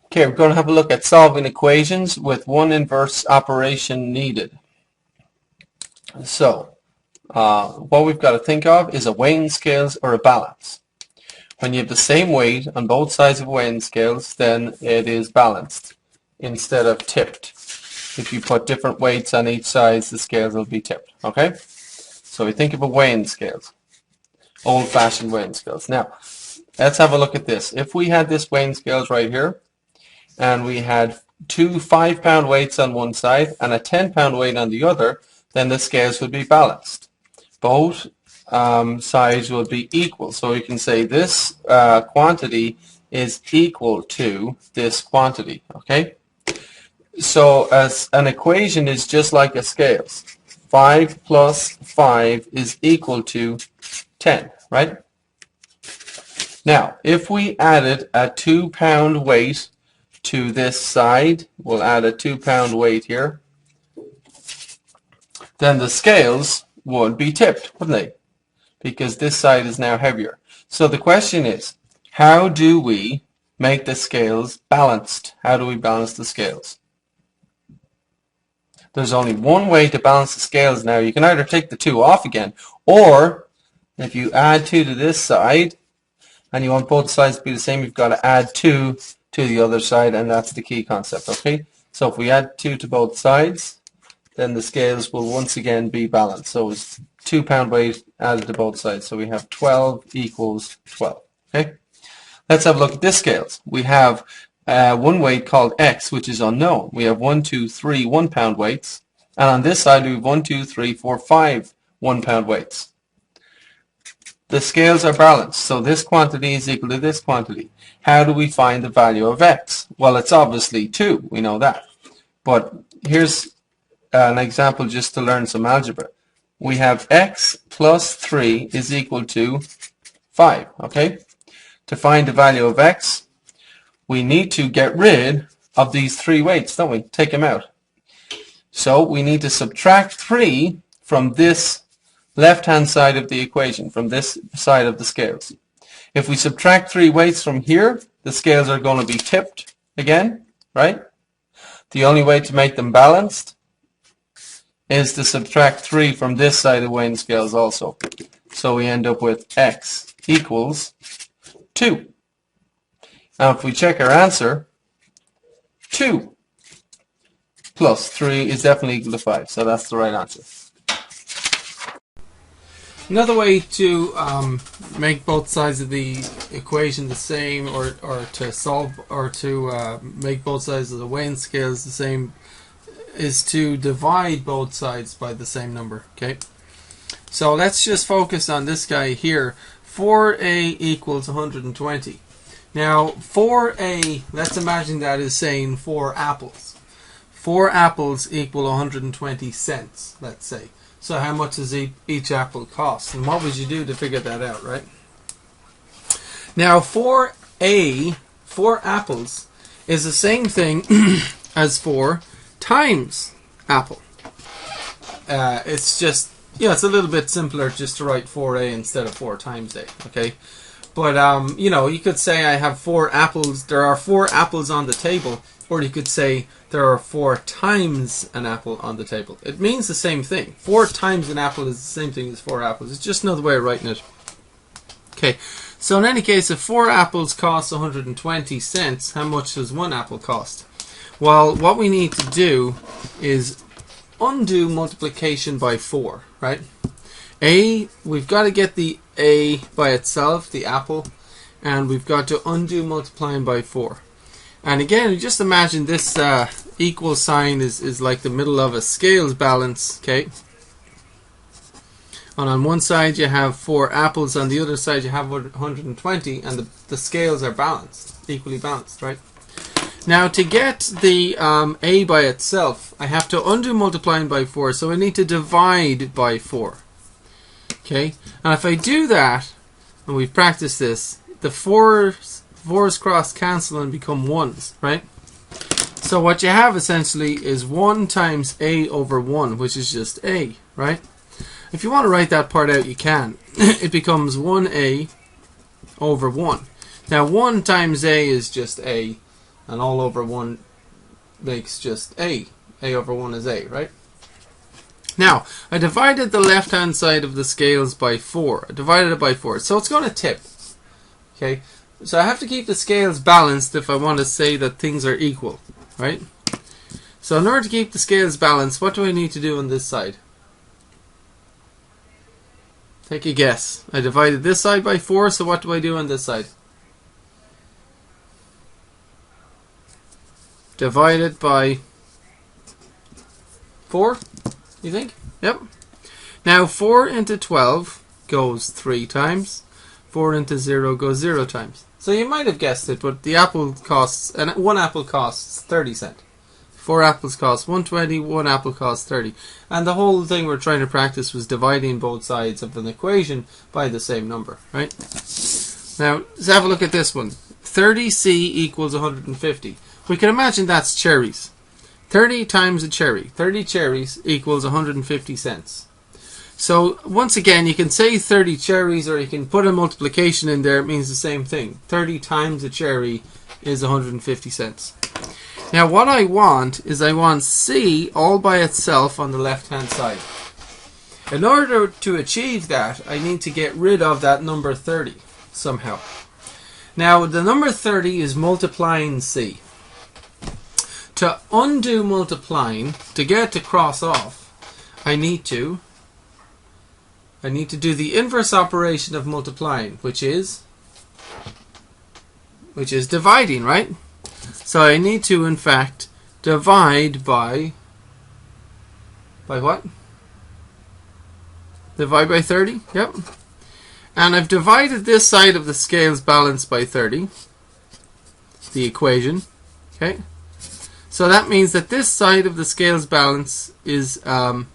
Okay, we're going to have a look at solving equations with one inverse operation needed. So, what we've got to think of is a weighing scales or a balance. When you have the same weight on both sides of weighing scales, then it is balanced instead of tipped. If you put different weights on each side, the scales will be tipped. Okay? So we think of a weighing scales, old-fashioned weighing scales. Now, let's have a look at this. If we had this weighing scales right here, and we had two 5-pound weights on one side and a 10-pound weight on the other, then the scales would be balanced. Both sides would be equal. So we can say this quantity is equal to this quantity. Okay? So as an equation is just like a scales. 5 plus 5 is equal to 10, right? Now, if we added a 2-pound weight to this side, we'll add a 2-pound weight here, then the scales would be tipped, wouldn't they? Because this side is now heavier. So the question is, how do we make the scales balanced? How do we balance the scales? There's only one way to balance the scales now. You can either take the 2 off again, or if you add 2 to this side, and you want both sides to be the same, you've got to add 2 to the other side, and that's the key concept. Okay, so if we add 2 to both sides, then the scales will once again be balanced. So it's 2-pound weight added to both sides. So we have 12 equals 12. Okay, let's have a look at this scales. We have one weight called X, which is unknown. We have 1, 2, 3 1-pound weights, and on this side we have 1, 2, 3, 4, 5 1-pound weights. The scales are balanced, so this quantity is equal to this quantity. How do we find the value of X? Well, it's obviously 2, we know that. But here's an example just to learn some algebra. We have X plus 3 is equal to 5, okay? To find the value of X, we need to get rid of these 3 weights, don't we? Take them out. So we need to subtract 3 from this left-hand side of the equation, from this side of the scales. If we subtract 3 weights from here, the scales are going to be tipped again, right? The only way to make them balanced is to subtract 3 from this side of weighing scales also. So we end up with X equals 2. Now if we check our answer, 2 plus 3 is definitely equal to 5. So that's the right answer. Another way to make both sides of the equation the same, or to solve, or to make both sides of the weighing scales the same, is to divide both sides by the same number. Okay, so let's just focus on this guy here. 4a equals 120. Now 4a, let's imagine that is saying 4 apples. 4 apples equal 120 cents, let's say. So how much does each apple cost? And what would you do to figure that out, right? Now 4a, 4 apples, is the same thing as 4 times apple. It's just, it's a little bit simpler just to write 4a instead of 4 times a, okay? But, you could say I have 4 apples, there are 4 apples on the table, or you could say there are 4 times an apple on the table. It means the same thing. 4 times an apple is the same thing as 4 apples. It's just another way of writing it. Okay, so in any case, if 4 apples cost 120 cents, how much does 1 apple cost? Well, what we need to do is undo multiplication by 4, right? We've got to get the a by itself, the apple, and we've got to undo multiplying by 4. And again, just imagine this equal sign is like the middle of a scales balance, okay? And on one side you have 4 apples, on the other side you have 120, and the scales are balanced, equally balanced, right? Now to get the a by itself, I have to undo multiplying by 4, so I need to divide by 4. Okay, and if I do that, and we've practiced this, the 4's cross cancel and become 1's, right? So what you have essentially is 1 times a over 1, which is just a, right? If you want to write that part out, you can. It becomes 1a over 1. Now 1 times a is just a, And all over 1 makes just A. A over 1 is A, right? Now, I divided the left-hand side of the scales by 4. I divided it by 4. So it's going to tip. Okay? So I have to keep the scales balanced if I want to say that things are equal, right? So in order to keep the scales balanced, what do I need to do on this side? Take a guess. I divided this side by 4, so what do I do on this side? Divide it by 4, you think? Yep. Now 4 into 12 goes 3 times. 4 into 0 goes 0 times. So you might have guessed it, but the apple costs, and 1 apple costs 30 cents. 4 apples cost 120, 1 apple costs 30. And the whole thing we're trying to practice was dividing both sides of an equation by the same number, right? Now, let's have a look at this one. 30c equals 150. We can imagine that's cherries. 30 times a cherry. 30 cherries equals 150 cents. So, once again, you can say 30 cherries, or you can put a multiplication in there. It means the same thing. 30 times a cherry is 150 cents. Now, what I want is I want C all by itself on the left-hand side. In order to achieve that, I need to get rid of that number 30 somehow. Now, the number 30 is multiplying C. To undo multiplying, to get it to cross off, I need to do the inverse operation of multiplying, which is dividing, right? So I need to, in fact, divide by what? Divide by 30, yep. And I've divided this side of the scales balance by 30, the equation, okay? So that means that this side of the scales balance is a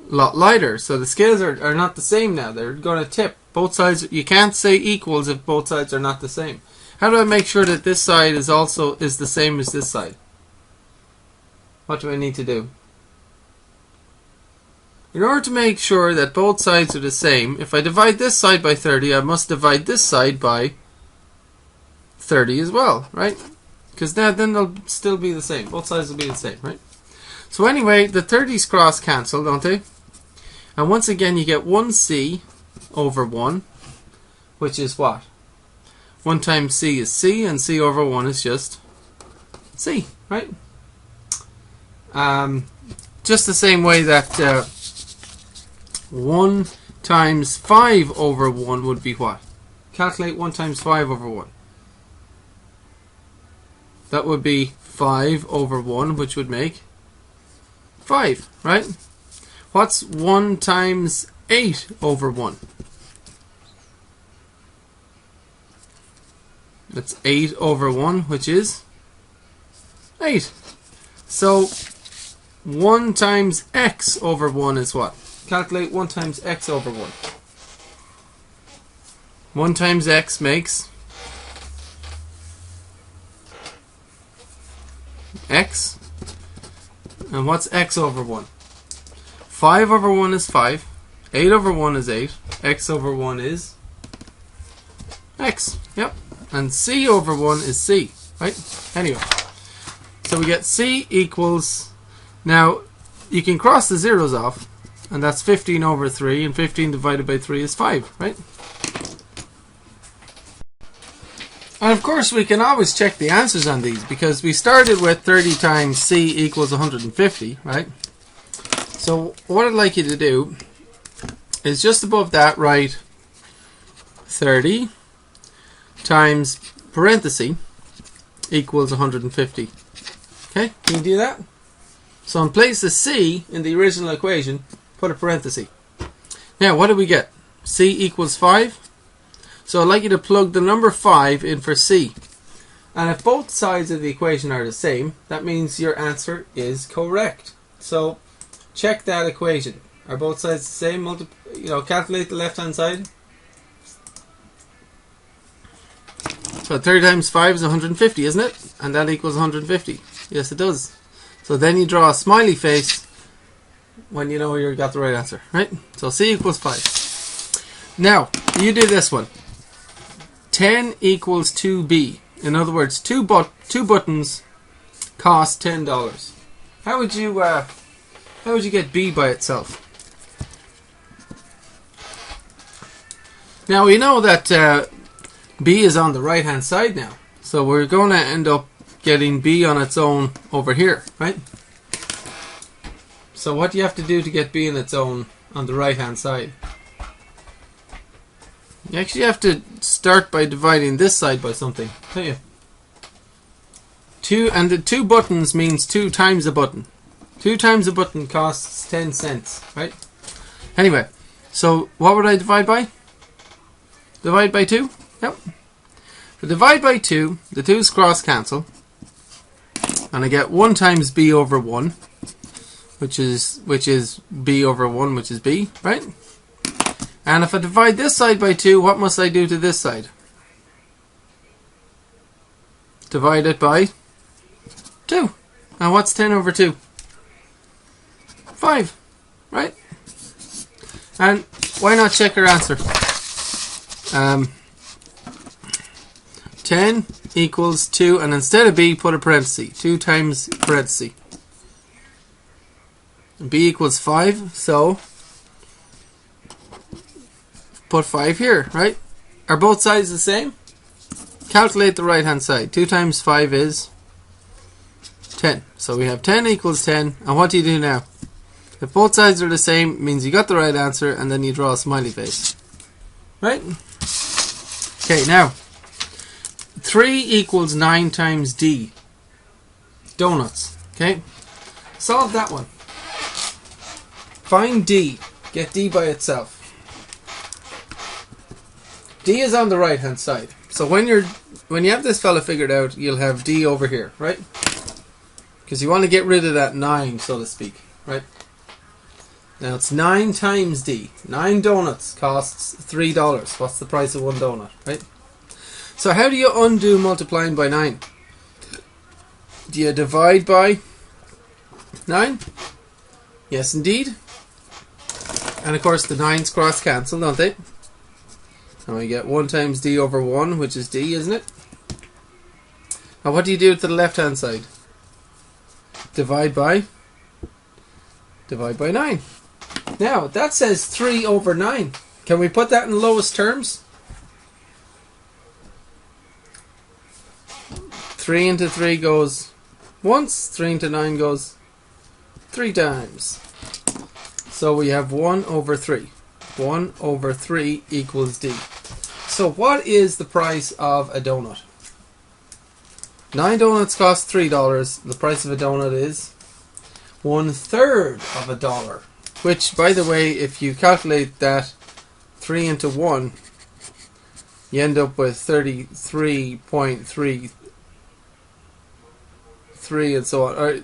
lot lighter. So the scales are not the same now. They're going to tip. Both sides, you can't say equals if both sides are not the same. How do I make sure that this side is the same as this side? What do I need to do? In order to make sure that both sides are the same, if I divide this side by 30, I must divide this side by 30 as well, right? Because then they'll still be the same. Both sides will be the same, right? So anyway, the 30s cross cancel, don't they? And once again, you get 1c over 1, which is what? 1 times c is c, and c over 1 is just c, right? Just the same way that 1 times 5 over 1 would be what? Calculate 1 times 5 over 1. That would be 5 over 1, which would make 5, right? What's 1 times 8 over 1? That's 8 over 1, which is 8. So 1 times x over 1 is what? Calculate 1 times x over 1. 1 times x makes x. And what's x over 1? 5 over 1 is 5. 8 over 1 is 8. X over 1 is x. Yep. And c over 1 is c. Right? Anyway. So we get c equals... Now, you can cross the zeros off. And that's 15 over 3. And 15 divided by 3 is 5. Right? And of course, we can always check the answers on these, because we started with 30 times c equals 150, right? So what I'd like you to do is just above that write 30 times parenthesis equals 150. Okay, can you do that? So in place of c in the original equation, put a parenthesis. Now, what do we get? C equals 5. So I'd like you to plug the number 5 in for C. And if both sides of the equation are the same, that means your answer is correct. So check that equation. Are both sides the same? Calculate the left-hand side. So 30 times 5 is 150, isn't it? And that equals 150. Yes, it does. So then you draw a smiley face when you know you got the right answer, right? So C equals 5. Now, you do this one. 10 equals 2b. In other words, two buttons cost $10. How would you get B by itself? Now we know that B is on the right hand side now, so we're going to end up getting B on its own over here, right? So what do you have to do to get B on its own on the right hand side? You actually have to start by dividing this side by something, don't you? And the 2 buttons means 2 times a button. 2 times a button costs 10 cents, right? Anyway, so what would I divide by? Divide by 2? Yep. So divide by 2, the 2's cross cancel, and I get 1 times B over 1, which is B over 1, which is B, right? And if I divide this side by 2, what must I do to this side? Divide it by 2. And what's 10 over 2? 5, right? And why not check our answer? 10 equals 2, and instead of B, put a parenthesis. 2 times parenthesis. B equals 5, so put 5 here, right? Are both sides the same? Calculate the right hand side. 2 times 5 is 10. So we have 10 equals 10, and what do you do now? If both sides are the same, it means you got the right answer, and then you draw a smiley face. Right? Okay, now 3 equals 9 times D. Donuts. Okay? Solve that one. Find D. Get D by itself. D is on the right hand side. So when you have this fella figured out, you'll have D over here, right? Because you want to get rid of that 9, so to speak, right? Now it's 9 times D. 9 donuts costs $3. What's the price of 1 donut, right? So how do you undo multiplying by 9? Do you divide by 9? Yes, indeed. And of course the 9's cross cancel, don't they? And we get 1 times D over 1, which is D, isn't it? Now what do you do to the left hand side? Divide by 9. Now that says 3 over 9. Can we put that in lowest terms? 3 into 3 goes once, 3 into 9 goes 3 times. So we have 1 over 3. 1 over 3 equals D. So what is the price of a donut? 9 donuts cost $3. The price of a donut is 1/3 of a dollar. Which, by the way, if you calculate that 3 into 1, you end up with 33.33 and so on. Or,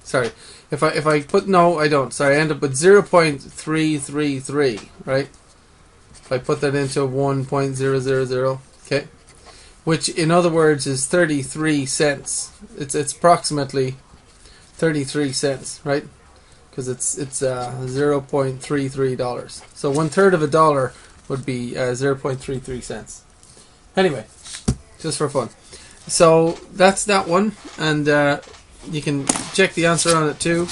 sorry. If I put, no, I don't. Sorry, I end up with 0.333, right? If I put that into 1.000, okay? Which, in other words, is 33 cents. It's approximately 33 cents, right? Because it's $0.33. So 1/3 of a dollar would be 0.33 cents. Anyway, just for fun. So that's that one, and you can check the answer on it too.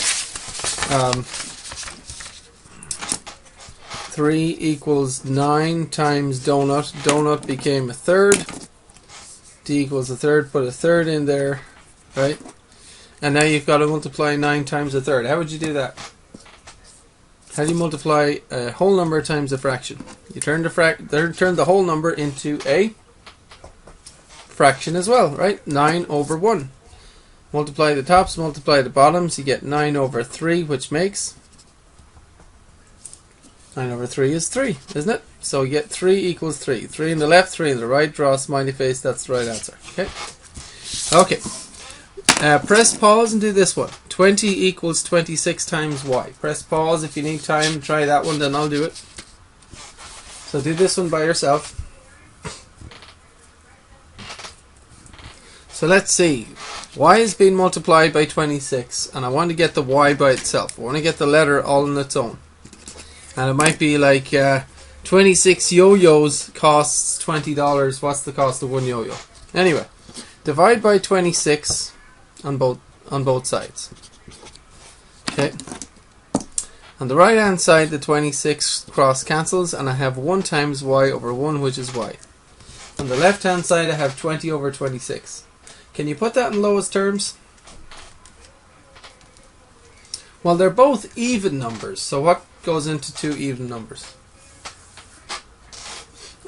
3 equals 9 times donut. Donut became 1/3. D equals 1/3. Put 1/3 in there, right? And now you've got to multiply 9 times 1/3. How would you do that? How do you multiply a whole number times a fraction? You turn the whole number into a fraction as well, right? 9 over 1. Multiply the tops, multiply the bottoms, you get 9 over 3, which makes 9 over 3 is 3, isn't it? So you get 3 equals 3. 3 in the left, 3 in the right. Draw a smiley face. That's the right answer. Okay. Okay. Press pause and do this one. 20 equals 26 times y. Press pause if you need time. Try that one, then I'll do it. So do this one by yourself. So let's see. Y is being multiplied by 26, and I want to get the y by itself. I want to get the letter all on its own. And it might be like 26 yo-yos costs $20. What's the cost of one yo-yo? Anyway, divide by 26 on both sides. Okay. On the right hand side, the 26 cross cancels, and I have 1 times y over 1, which is y. On the left hand side, I have 20 over 26. Can you put that in lowest terms? Well, they're both even numbers, so what goes into two even numbers?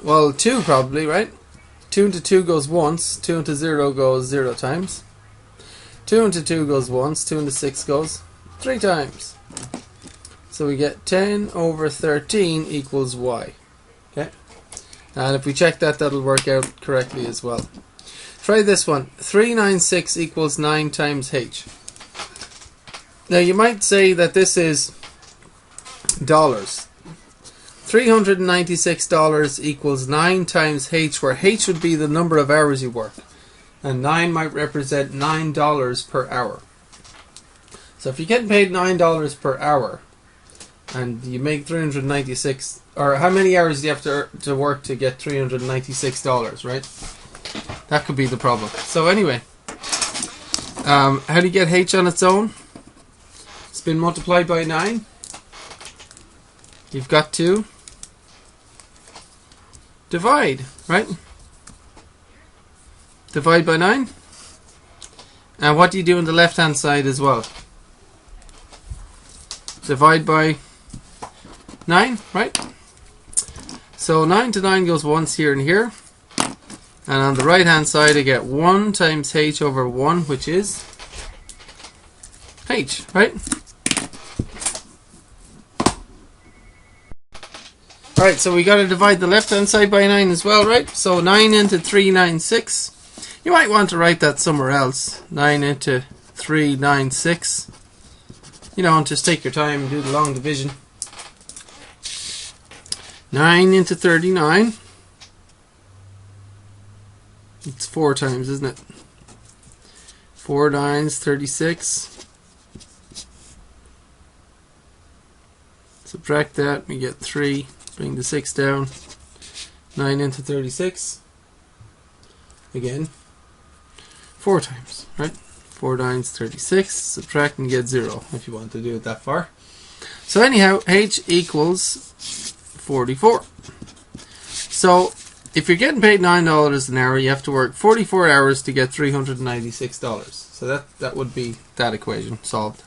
Well, 2 probably, right? 2 into 2 goes once, 2 into 0 goes 0 times. 2 into 2 goes once, 2 into 6 goes 3 times. So we get 10 over 13 equals y. Okay? And if we check that, that'll work out correctly as well. Try this one. 396 equals 9 times h. Now you might say that this is dollars. $396 equals 9 times h, where h would be the number of hours you work. And 9 might represent $9 per hour. So if you're getting paid $9 per hour, and you make 396, or how many hours do you have to work to get $396, right? That could be the problem. So anyway, how do you get h on its own? It's been multiplied by 9. You've got to divide, right? Divide by 9. And what do you do on the left hand side as well? Divide by 9, right? So 9 to 9 goes once here and here. And on the right hand side I get 1 times h over 1, which is h, right? Alright, so we got to divide the left hand side by 9 as well, right? So 9 into 396. You might want to write that somewhere else. 9 into 396. You know, just take your time and do the long division. 9 into 39. It's 4 times, isn't it? 4 nines, 36. Subtract that, we get 3. Bring the 6 down. 9 into 36. Again. 4 times, right? 4 nines, 36. Subtract and get 0 if you want to do it that far. So anyhow, h equals 44. So if you're getting paid $9 an hour, you have to work 44 hours to get $396. So that would be that equation solved.